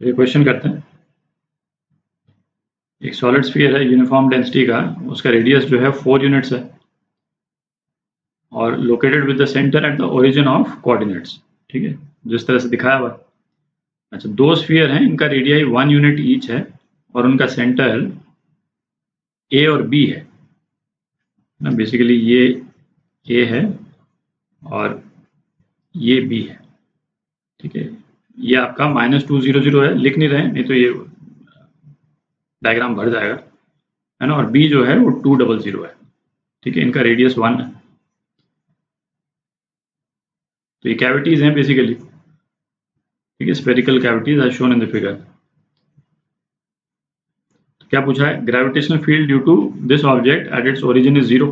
तो ये क्वेश्चन करते हैं। एक सॉलिड स्फीयर है यूनिफॉर्म डेंसिटी का, उसका रेडियस जो है 4 यूनिट्स है और located with the centre at the origin of coordinates. ठीक है, जिस तरह से दिखाया हुआ। अच्छा, दो स्फीयर हैं, इनका रेडियाई 1 यूनिट ईच है और उनका सेंटर ए और बी है ना। बेसिकली ये ए है और ये बी है। ठीक है, ये आपका -200 है, लिख नहीं रहे नहीं तो ये डायग्राम भर जाएगा, है ना। और बी जो है वो 200 है। ठीक है, इनका रेडियस 1 है। तो ये कैविटीज हैं बेसिकली। ठीक है, spherical cavities are shown in the figure. क्या पूछा है? Gravitational field due to this object at its origin is 0।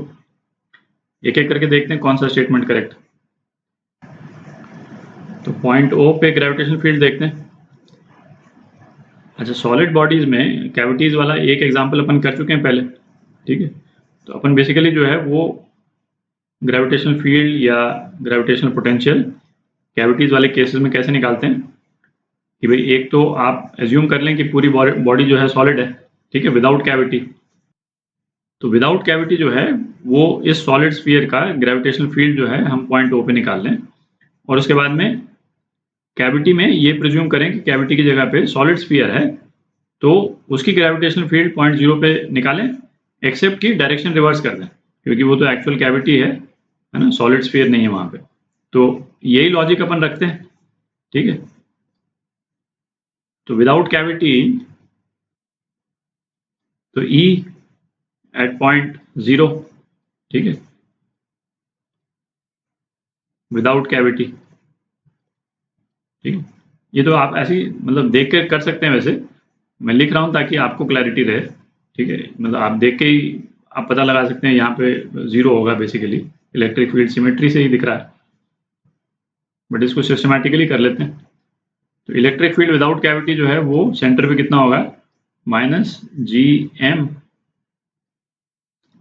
एक एक करके देखते हैं कौन सा स्टेटमेंट करेक्ट। तो पॉइंट ओ पे ग्रेविटेशनल फील्ड देखते हैं। अच्छा, सॉलिड बॉडीज में कैविटीज वाला एक एग्जांपल अपन कर चुके हैं पहले। ठीक है, तो अपन बेसिकली जो है वो ग्रेविटेशनल फील्ड या ग्रेविटेशनल पोटेंशियल कैविटीज वाले केसेस में कैसे निकालते हैं कि भाई एक तो आप एज्यूम कर लें कि पूरी बॉडी जो है सॉलिड है। ठीक है, विदाउट कैविटी। तो विदाउट कैविटी जो है वो इस सॉलिड स्फीयर का ग्रेविटेशनल फील्ड जो है हम पॉइंट ओ पे निकाल लें और उसके बाद में कैविटी में ये प्रिज्यूम करें कि कैविटी की जगह पे सॉलिड स्फीयर है, तो उसकी ग्रेविटेशनल फील्ड पॉइंट 0 पे निकालें, एक्सेप्ट कि डायरेक्शन रिवर्स कर दें, क्योंकि वो तो एक्चुअल कैविटी है ना, सॉलिड स्फीयर नहीं है वहां पे। तो यही लॉजिक अपन रखते हैं। ठीक है, तो विदाउट कैविटी तो ई एट पॉइंट 0। ठीक है, विदाउट कैविटी। ठीक है, ये तो आप ऐसे ही मतलब देख के कर सकते हैं। वैसे मैं लिख रहा हूँ ताकि आपको क्लैरिटी रहे। ठीक है, मतलब आप देख के ही आप पता लगा सकते हैं, यहाँ पे 0 होगा बेसिकली। इलेक्ट्रिक फील्ड सिमेट्री से ही दिख रहा है, बट इसको सिस्टमैटिकली कर लेते हैं। तो इलेक्ट्रिक फील्ड विदाउट कैविटी जो है वो सेंटर पे कितना होगा? -gm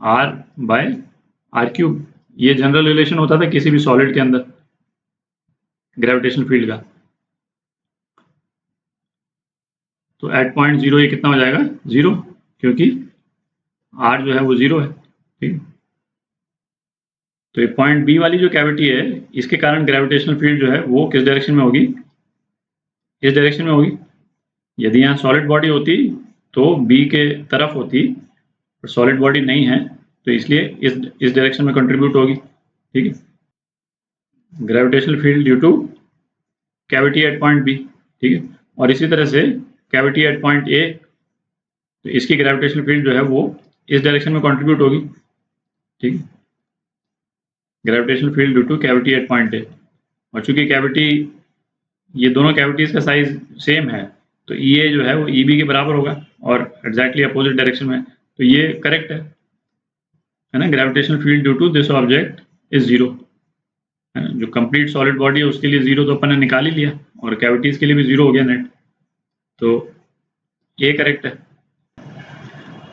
r/r³। ये जनरल रिलेशन होता था किसी भी सॉलिड के अंदर ग्रेविटेशनल फील्ड का। तो एट पॉइंट 0 ये कितना हो जाएगा? 0, क्योंकि r जो है वो 0 है। ठीक, तो ये पॉइंट बी वाली जो कैविटी है, इसके कारण ग्रेविटेशनल फील्ड जो है वो किस डायरेक्शन में होगी? इस डायरेक्शन में होगी। यदि यहाँ सॉलिड बॉडी होती तो बी के तरफ होती, पर सॉलिड बॉडी नहीं है तो इसलिए इस डायरेक्शन में कंट्रीब्यूट होगी। ठीक है, gravitational field due to cavity at point B. ठीक है, और इसी तरह से कैविटी एट पॉइंट ए, तो इसकी ग्रेविटेशनल फील्ड जो है वो इस डायरेक्शन में कंट्रीब्यूट होगी। ठीक है, gravitational field due to cavity at point A. और चूंकि कैविटी, ये दोनों कैविटीज का साइज सेम है, तो ई ए जो है वो ई बी के बराबर होगा और एग्जैक्टली अपोजिट डायरेक्शन में। तो ये करेक्ट है ना। Gravitational field due to this object is 0, है ना। जो कंप्लीट सॉलिड बॉडी है उसके लिए 0 तो अपन ने निकाल ही लिया, और कैविटीज के लिए भी 0 हो गया नेट। तो ये करेक्ट है।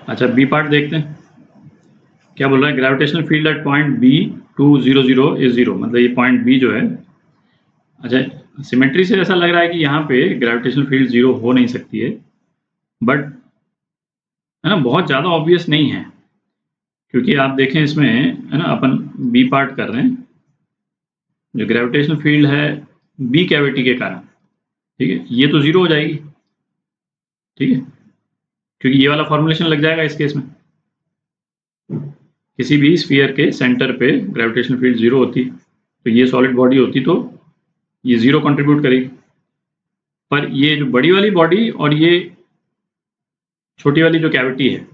अच्छा, बी पार्ट देखते हैं क्या बोल रहा है। Gravitational field at point B 200 is 0, मतलब ये पॉइंट बी जो है। अच्छा, सिमेट्री से ऐसा लग रहा है कि यहाँ पे ग्रेविटेशनल फील्ड 0 हो नहीं सकती है, बट है ना बहुत ज़्यादा ऑब्वियस नहीं है, क्योंकि आप देखें इसमें, है ना, अपन बी पार्ट कर रहे हैं। जो ग्रेविटेशनल फील्ड है बी कैविटी के कारण, ठीक है, ये तो 0 हो जाएगी। ठीक है, क्योंकि ये वाला फॉर्मुलेशन लग जाएगा इस केस में। किसी भी स्फीयर के सेंटर पे ग्रेविटेशनल फील्ड 0 होती तो ये सॉलिड बॉडी होती तो ये 0 कंट्रीब्यूट करेगी। पर ये जो बड़ी वाली बॉडी और ये छोटी वाली जो कैविटी है,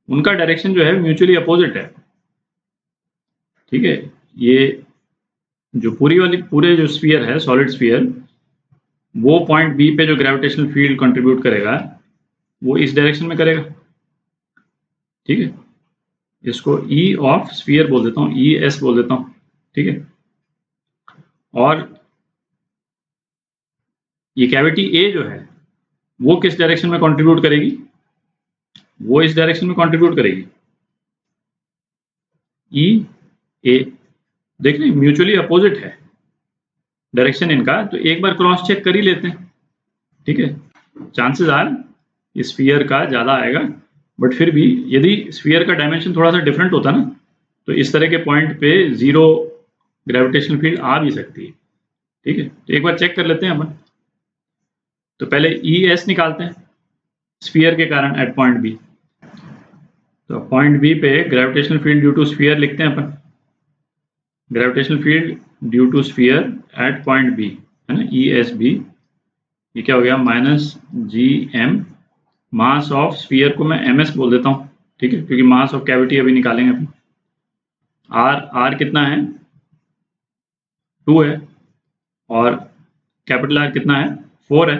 उनका डायरेक्शन जो है म्यूचुअली अपोजिट है। ठीक है, ये जो पूरे जो स्फीयर है, सॉलिड स्फीयर, वो पॉइंट बी पे जो ग्रेविटेशनल फील्ड कंट्रीब्यूट करेगा वो इस डायरेक्शन में करेगा। ठीक है, इसको ई ऑफ स्फीयर बोल देता हूँ, ई एस बोल देता हूँ। ठीक है, और ये कैविटी ए जो है वो किस डायरेक्शन में कंट्रीब्यूट करेगी? वो इस डायरेक्शन में कंट्रीब्यूट करेगी, ई ए। देख रहे म्यूचुअली अपोजिट है डायरेक्शन इनका, तो एक बार क्रॉस चेक कर ही लेते हैं। ठीक है, चांसेस आर स्फीयर का ज़्यादा आएगा, बट फिर भी यदि स्फीयर का डायमेंशन थोड़ा सा डिफरेंट होता ना, तो इस तरह के पॉइंट पे जीरो ग्रेविटेशनल फील्ड आ भी सकती है। ठीक है, तो एक बार चेक कर लेते हैं अपन। तो पहले ई एस निकालते हैं स्फीयर के कारण एट पॉइंट बी। तो पॉइंट बी पे gravitational field due to sphere लिखते हैं अपन, gravitational field due to sphere at point B, है ना, ई एस बी। ये क्या हो गया, minus G M, mass of sphere को मैं एम एस बोल देता हूँ, ठीक है, क्योंकि मास ऑफ कैविटी अभी निकालेंगे अपन। आर कितना है, 2 है, और कैपिटल आर कितना है, 4 है,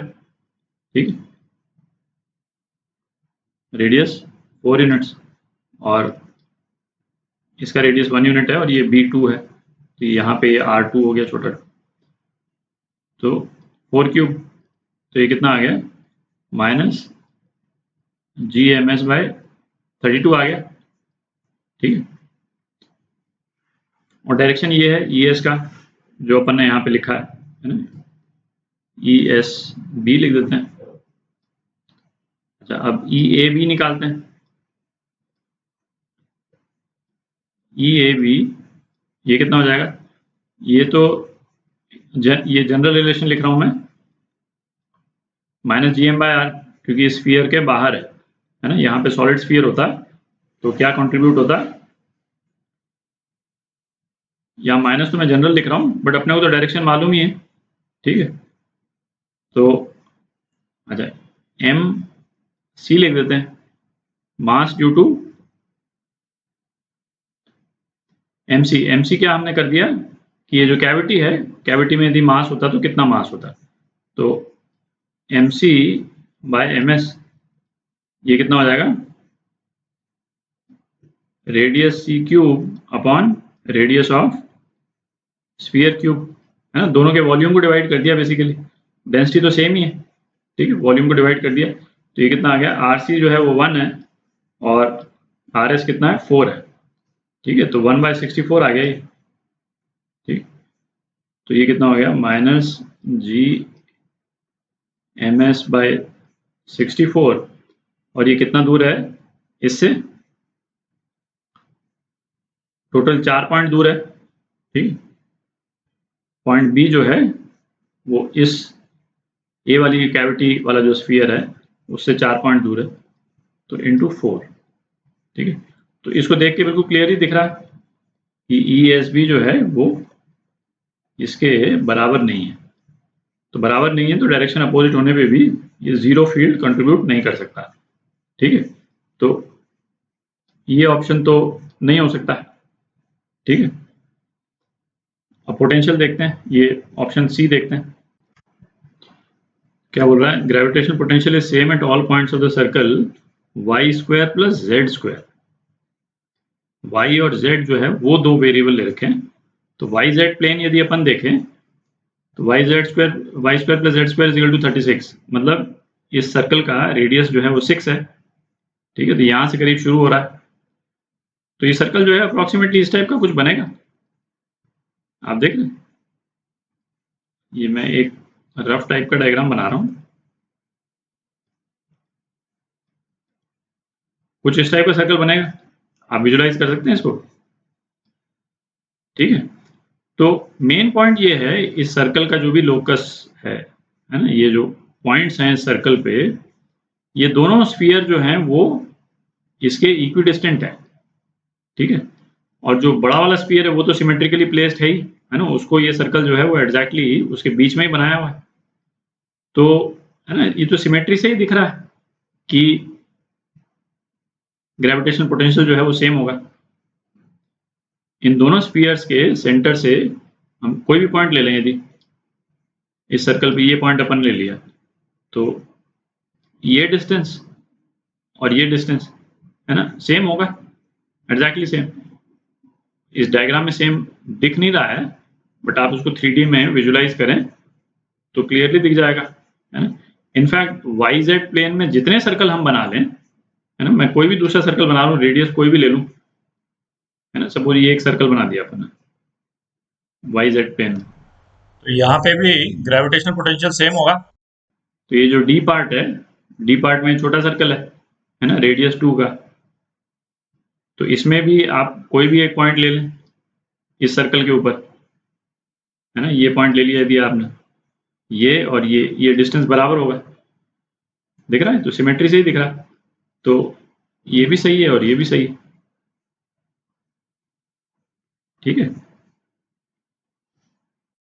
ठीक है, रेडियस 4 यूनिट्स, और इसका रेडियस 1 यूनिट है, और ये B2 है, तो यहाँ पे R2 हो गया छोटा, तो 4 क्यूब, तो ये कितना आ गया, माइनस GMS/32 आ गया, ठीक है। और डायरेक्शन ये है ES का, जो अपन ने यहाँ पे लिखा है ना, ESB लिख देते हैं। अच्छा, अब EAB निकालते हैं। EAB ये कितना हो जाएगा, ये तो ये जनरल रिलेशन लिख रहा हूं मैं, माइनस GM/R, क्योंकि स्फीयर के बाहर है ना, यहाँ पे सॉलिड स्फीयर होता तो क्या कंट्रीब्यूट होता, या माइनस तो मैं जनरल लिख रहा हूँ, बट अपने को तो डायरेक्शन मालूम ही है, ठीक है। तो अच्छा, MC लिख देते हैं, मास ड्यू टू MC क्या हमने कर दिया कि ये जो कैविटी है, कैविटी में यदि मास होता तो कितना मास होता, तो MC/MS ये कितना हो जाएगा, radius C cube upon radius of sphere cube, है ना, दोनों के वॉल्यूम को डिवाइड कर दिया, बेसिकली डेंसिटी तो सेम ही है, ठीक है, वॉल्यूम को डिवाइड कर दिया, तो ये कितना आ गया, RC जो है वो 1 है, और RS कितना है, 4 है, ठीक है, तो 1/64 आ गया ये, ठीक, तो ये कितना हो गया, माइनस GMS/64, और ये कितना दूर है इससे, टोटल 4 पॉइंट दूर है, ठीक, पॉइंट बी जो है वो इस ए वाली कैविटी वाला जो स्फीयर है उससे 4 पॉइंट दूर है, तो इंटू 4, ठीक है। तो इसको देख के बिल्कुल क्लियर ही दिख रहा है कि ESB जो है वो इसके बराबर नहीं है, तो बराबर नहीं है तो डायरेक्शन अपोजिट होने पे भी ये जीरो फील्ड कंट्रीब्यूट नहीं कर सकता, ठीक है, तो ये ऑप्शन तो नहीं हो सकता, ठीक है। अब पोटेंशियल देखते हैं, ये ऑप्शन सी देखते हैं, क्या बोल रहा है, gravitational potential is same at all points of the circle y² + z²। y और z जो है वो दो वेरिएबल ले रखे हैं, तो yz प्लेन यदि अपन देखें तो y² + z² = 36, मतलब इस सर्कल का रेडियस जो है वो 6 है, ठीक है, तो यहां से करीब शुरू हो रहा है, तो ये सर्कल जो है अप्रोक्सीमेटली इस टाइप का कुछ बनेगा, आप देख रहे हैं, ये मैं एक रफ टाइप का डायग्राम बना रहा हूं, कुछ इस टाइप का सर्कल बनेगा, आप विजुलाइज कर सकते हैं इसको, ठीक है। तो मेन पॉइंट ये है, इस सर्कल का जो भी लोकस है ना, ये जो पॉइंट्स हैं इस सर्कल पे, ये दोनों स्फीयर जो हैं वो इसके इक्विडिस्टेंट है, ठीक है, और जो बड़ा वाला स्फीयर है वो तो सिमेट्रिकली प्लेस्ड है ही, है ना, उसको ये सर्कल जो है वो एग्जैक्टली उसके बीच में ही बनाया हुआ है, तो है ना, ये तो सिमेट्री से ही दिख रहा है कि ग्रेविटेशनल पोटेंशियल जो है वो सेम होगा। इन दोनों स्फीयर्स के सेंटर से हम कोई भी पॉइंट ले लें, यदि इस सर्कल पे ये पॉइंट अपन ले लिया, तो ये डिस्टेंस और ये डिस्टेंस है ना सेम होगा, एग्जैक्टली सेम, इस डायग्राम में सेम दिख नहीं रहा है, बट आप उसको 3D में विजुलाइज करें तो क्लियरली दिख जाएगा, है ना। इनफैक्ट YZ प्लेन में जितने सर्कल हम बना लें, है ना, मैं कोई भी दूसरा सर्कल बना लूं, रेडियस कोई भी ले लूं, है ना, सपोज ये एक सर्कल बना दिया अपन YZ प्लेन, तो यहाँ पे भी ग्रेविटेशनल पोटेंशियल सेम होगा, तो ये जो डी पार्ट है, डी पार्ट में छोटा सर्कल है ना, रेडियस 2 का। तो इसमें भी आप कोई भी एक पॉइंट ले लें इस सर्कल के ऊपर, है ना, ये पॉइंट ले लिया यदि आपने, ये और ये डिस्टेंस बराबर होगा, दिख रहा है, तो सिमेट्री से ही दिख रहा है। तो ये भी सही है और ये भी सही है, ठीक है।